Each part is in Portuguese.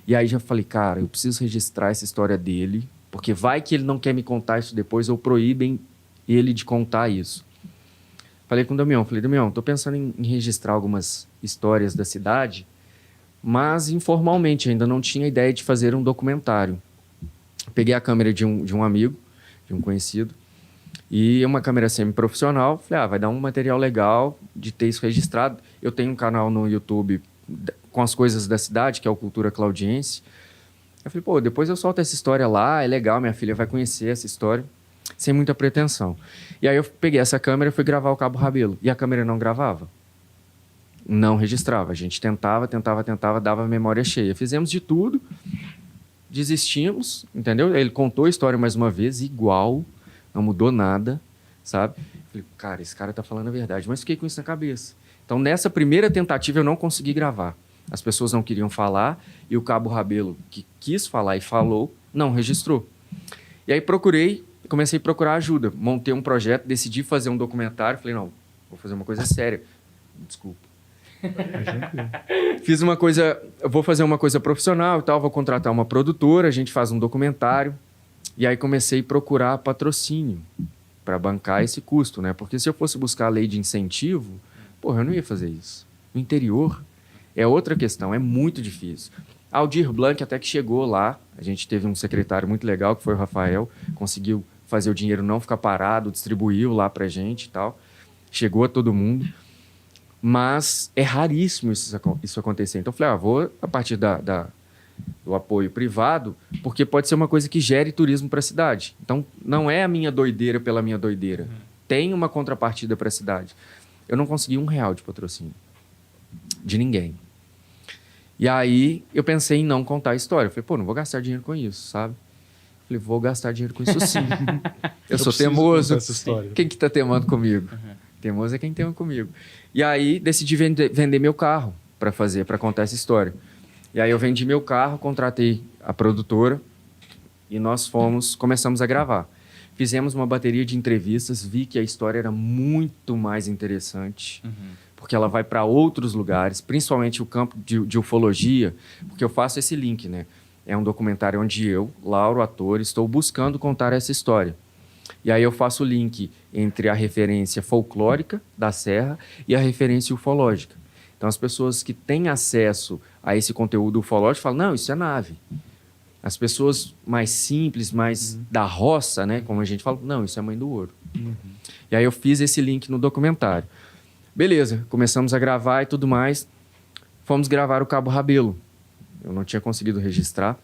E aí já falei, cara, eu preciso registrar essa história dele, porque vai que ele não quer me contar isso depois ou proíbem ele de contar isso. Falei com o Damião, tô pensando em registrar algumas histórias da cidade, mas informalmente, ainda não tinha ideia de fazer um documentário. Peguei a câmera de um amigo, de um conhecido, e uma câmera semi-profissional. Falei, vai dar um material legal de ter isso registrado. Eu tenho um canal no YouTube com as coisas da cidade, que é o Cultura Claudiense. Eu falei, depois eu solto essa história lá, é legal, minha filha vai conhecer essa história, sem muita pretensão. E aí eu peguei essa câmera e fui gravar o Cabo Rabelo. E a câmera não gravava. Não registrava. A gente tentava, dava memória cheia. Fizemos de tudo, desistimos, entendeu? Ele contou a história mais uma vez, igual, não mudou nada, sabe? Falei, cara, esse cara tá falando a verdade. Mas fiquei com isso na cabeça. Então, nessa primeira tentativa, eu não consegui gravar. As pessoas não queriam falar e o Cabo Rabelo, que quis falar e falou, não registrou. E aí comecei a procurar ajuda. Montei um projeto, decidi fazer um documentário. Falei, não, vou fazer uma coisa séria. Desculpa. Vou fazer uma coisa profissional e tal, vou contratar uma produtora, a gente faz um documentário. E aí comecei a procurar patrocínio para bancar esse custo, né? Porque se eu fosse buscar a lei de incentivo, eu não ia fazer isso. No interior é outra questão, é muito difícil. Aldir Blanc até que chegou lá, a gente teve um secretário muito legal, que foi o Rafael, conseguiu fazer o dinheiro não ficar parado, distribuiu lá pra gente e tal. Chegou a todo mundo. Mas é raríssimo isso acontecer. Então eu falei, vou a partir do apoio privado, porque pode ser uma coisa que gere turismo para a cidade. Então não é a minha doideira pela minha doideira. Tem uma contrapartida para a cidade. Eu não consegui R$1 de patrocínio. De ninguém. E aí eu pensei em não contar a história. Eu falei, não vou gastar dinheiro com isso, sabe? Eu falei, vou gastar dinheiro com isso sim. eu sou teimoso. Quem que tá teimando comigo? Teimoso é quem teima comigo. E aí decidi vender meu carro para contar essa história. E aí eu vendi meu carro, contratei a produtora e nós começamos a gravar. Fizemos uma bateria de entrevistas, vi que a história era muito mais interessante, porque ela vai para outros lugares, principalmente o campo de ufologia, porque eu faço esse link, né? É um documentário onde eu, Lauro, ator, estou buscando contar essa história. E aí eu faço o link entre a referência folclórica da Serra e a referência ufológica. Então as pessoas que têm acesso a esse conteúdo ufológico falam, não, isso é nave. As pessoas mais simples, mais da roça, né, como a gente fala, não, isso é Mãe do Ouro. E aí eu fiz esse link no documentário. Beleza, começamos a gravar e tudo mais. Fomos gravar o Cabo Rabelo. Eu não tinha conseguido registrar.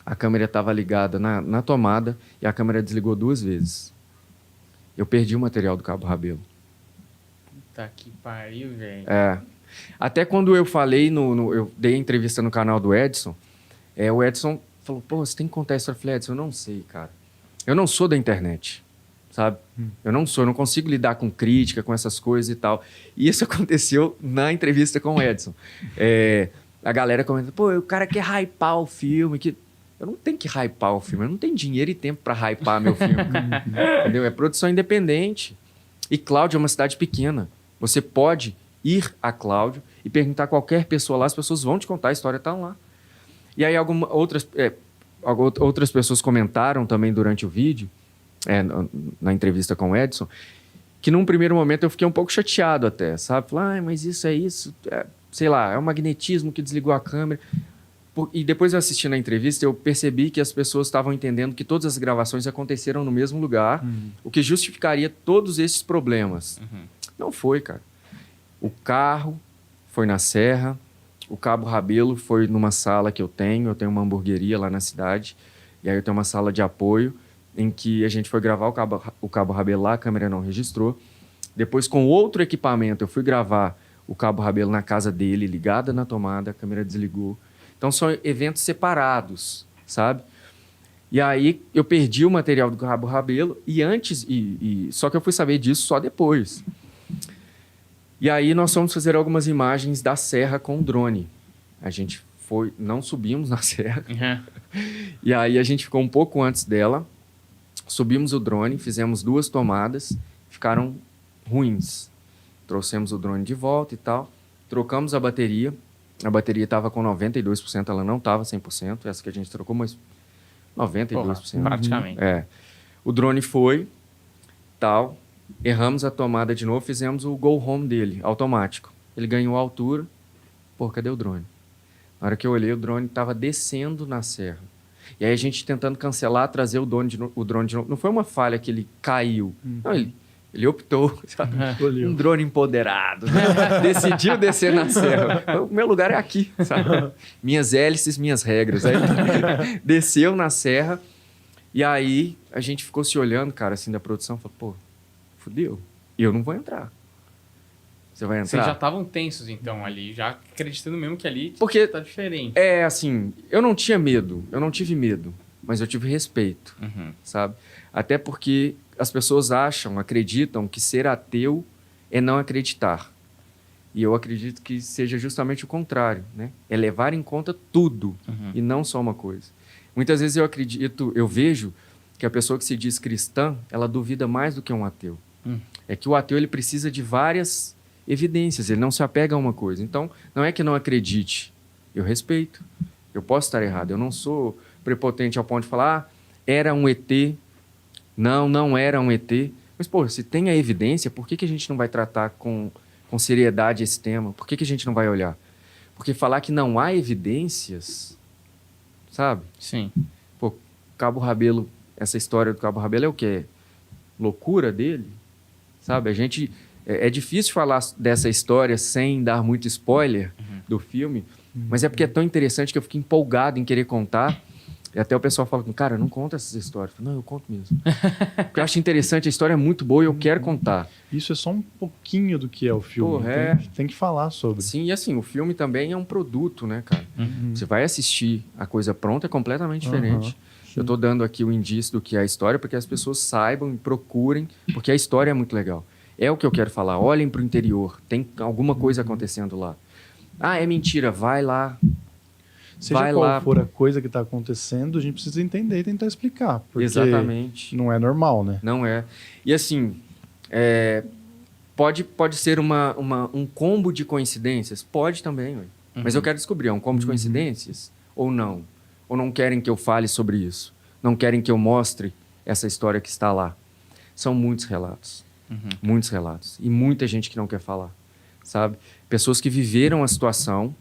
A câmera estava ligada na tomada e a câmera desligou 2 vezes. Eu perdi o material do Cabo Rabelo. Puta que pariu, velho. Até quando eu falei, eu dei a entrevista no canal do Edson, o Edson falou, você tem que contar a história. Eu falei, Edson, eu não sei, cara. Eu não sou da internet, sabe? Eu não consigo lidar com crítica, com essas coisas e tal. E isso aconteceu na entrevista com o Edson. A galera comenta, o cara quer hypar o filme, que... Eu não tenho que hypar o filme, eu não tenho dinheiro e tempo para hypar meu filme. Entendeu? É produção independente. E Cláudio é uma cidade pequena. Você pode ir a Cláudio e perguntar a qualquer pessoa lá, as pessoas vão te contar, a história está lá. E aí outras pessoas comentaram também durante o vídeo, na entrevista com o Edson, que num primeiro momento eu fiquei um pouco chateado até, sabe? Falar, mas isso é isso, sei lá, é o magnetismo que desligou a câmera. E depois eu assisti na entrevista, eu percebi que as pessoas estavam entendendo que todas as gravações aconteceram no mesmo lugar, o que justificaria todos esses problemas. Não foi, cara. O carro foi na Serra, o Cabo Rabelo foi numa sala que eu tenho uma hamburgueria lá na cidade, e aí eu tenho uma sala de apoio em que a gente foi gravar o Cabo Rabelo lá, a câmera não registrou. Depois, com outro equipamento, eu fui gravar o Cabo Rabelo na casa dele, ligada na tomada, a câmera desligou. Então, são eventos separados, sabe? E aí, eu perdi o material do Cabo Rabelo só que eu fui saber disso só depois. E aí, nós fomos fazer algumas imagens da serra com o drone. A gente não subimos na serra. E aí, a gente ficou um pouco antes dela, subimos o drone, fizemos 2 tomadas, ficaram ruins. Trouxemos o drone de volta e tal, trocamos a bateria. A bateria estava com 92%, ela não estava 100%, essa que a gente trocou, mas 92%. Porra, praticamente. É. O drone foi, tal, erramos a tomada de novo, fizemos o go home dele, automático. Ele ganhou altura, pô, cadê o drone? Na hora que eu olhei, o drone estava descendo na serra. E aí a gente tentando cancelar, trazer o drone de novo. Não foi uma falha que ele caiu. Não, ele optou, sabe? Um drone empoderado. Né? Decidiu descer na serra. O meu lugar é aqui, sabe? Minhas hélices, minhas regras. Aí desceu na serra. E aí a gente ficou se olhando, cara, assim, da produção. Falou, pô, fudeu. E eu não vou entrar. Você vai entrar? Vocês já estavam tensos, então, ali. Já acreditando mesmo que ali Porque tá diferente. é assim, eu não tinha medo. Eu não tive medo. Mas eu tive respeito, sabe? Até porque as pessoas acreditam que ser ateu é não acreditar. E eu acredito que seja justamente o contrário, né? É levar em conta tudo e não só uma coisa. Muitas vezes eu vejo que a pessoa que se diz cristã, ela duvida mais do que um ateu. É que o ateu ele precisa de várias evidências, ele não se apega a uma coisa. Então, não é que não acredite, eu respeito. Eu posso estar errado, eu não sou prepotente ao ponto de falar, era um ET, não era um ET. Mas, pô, se tem a evidência, por que a gente não vai tratar com seriedade esse tema? Por que a gente não vai olhar? Porque falar que não há evidências, sabe? Sim. Pô, Cabo Rabelo, essa história do Cabo Rabelo é o quê? Loucura dele? Sabe? A gente... É difícil falar dessa história sem dar muito spoiler do filme, mas é porque é tão interessante que eu fico empolgado em querer contar. E até o pessoal fala, cara, não conta essas histórias. Eu falo, não, eu conto mesmo. Porque eu acho interessante, a história é muito boa e eu quero contar. Isso é só um pouquinho do que é o filme. Porra, tem que falar sobre. Sim, e assim, o filme também é um produto, né, cara? Você vai assistir a coisa pronta, é completamente diferente. Eu tô dando aqui o indício do que é a história, porque as pessoas saibam e procurem, porque a história é muito legal. É o que eu quero falar. Olhem para o interior. Tem alguma coisa acontecendo lá. Ah, é mentira. Vai lá. Seja qual for a coisa que está acontecendo, a gente precisa entender e tentar explicar. Porque exatamente. Não é normal, né? Não é. E assim, pode ser um combo de coincidências? Pode também. Ué. Mas eu quero descobrir, é um combo de coincidências? Ou não? Ou não querem que eu fale sobre isso? Não querem que eu mostre essa história que está lá? São muitos relatos. Muitos relatos. E muita gente que não quer falar, sabe? Pessoas que viveram a situação,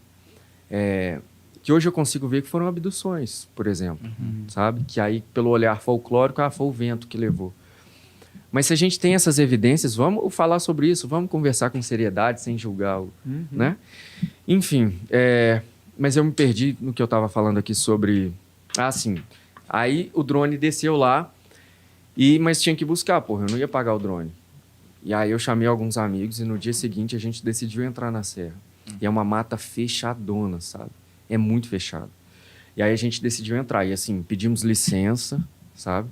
que hoje eu consigo ver que foram abduções, por exemplo, sabe? Que aí, pelo olhar folclórico, foi o vento que levou. Mas se a gente tem essas evidências, vamos falar sobre isso, vamos conversar com seriedade, sem julgar, né? Enfim, mas eu me perdi no que eu estava falando aqui sobre... Ah, sim. Aí o drone desceu lá, mas tinha que buscar, porra, eu não ia pagar o drone. E aí eu chamei alguns amigos e no dia seguinte a gente decidiu entrar na serra. E é uma mata fechadona, sabe? É muito fechado. E aí a gente decidiu entrar. E assim, pedimos licença, sabe?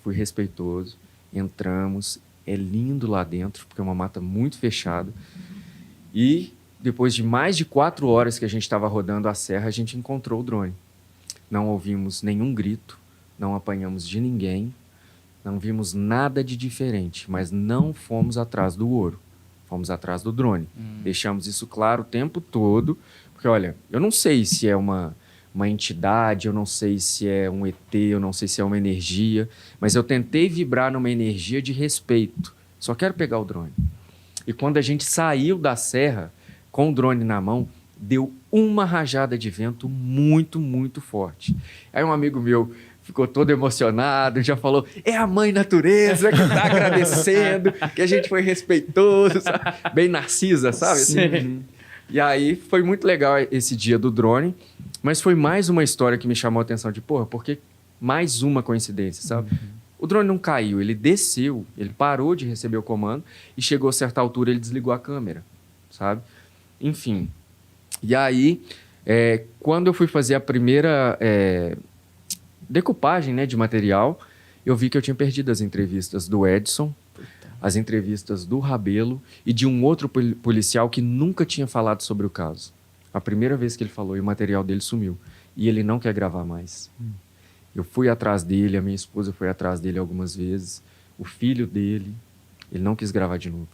Fui respeitoso. Entramos. É lindo lá dentro, porque é uma mata muito fechada. E depois de mais de 4 horas que a gente estava rodando a serra, a gente encontrou o drone. Não ouvimos nenhum grito, não apanhamos de ninguém. Não vimos nada de diferente, mas não fomos atrás do ouro. Fomos atrás do drone. Deixamos isso claro o tempo todo, porque, olha, eu não sei se é uma entidade, eu não sei se é um ET, eu não sei se é uma energia, mas eu tentei vibrar numa energia de respeito. Só quero pegar o drone. E quando a gente saiu da serra, com o drone na mão, deu uma rajada de vento muito, muito forte. Aí um amigo meu ficou todo emocionado, já falou, é a mãe natureza que está agradecendo, que a gente foi respeitoso, sabe? Bem narcisa, sabe? Assim. E aí foi muito legal esse dia do drone, mas foi mais uma história que me chamou a atenção de, porra, porque mais uma coincidência, sabe? O drone não caiu, ele desceu, ele parou de receber o comando e chegou a certa altura, ele desligou a câmera, sabe? Enfim. E aí, quando eu fui fazer a primeira... decupagem, né, de material, eu vi que eu tinha perdido as entrevistas do Edson, as entrevistas do Rabelo e de um outro policial que nunca tinha falado sobre o caso. A primeira vez que ele falou e o material dele sumiu. E ele não quer gravar mais. Eu fui atrás dele, a minha esposa foi atrás dele algumas vezes, o filho dele, ele não quis gravar de novo.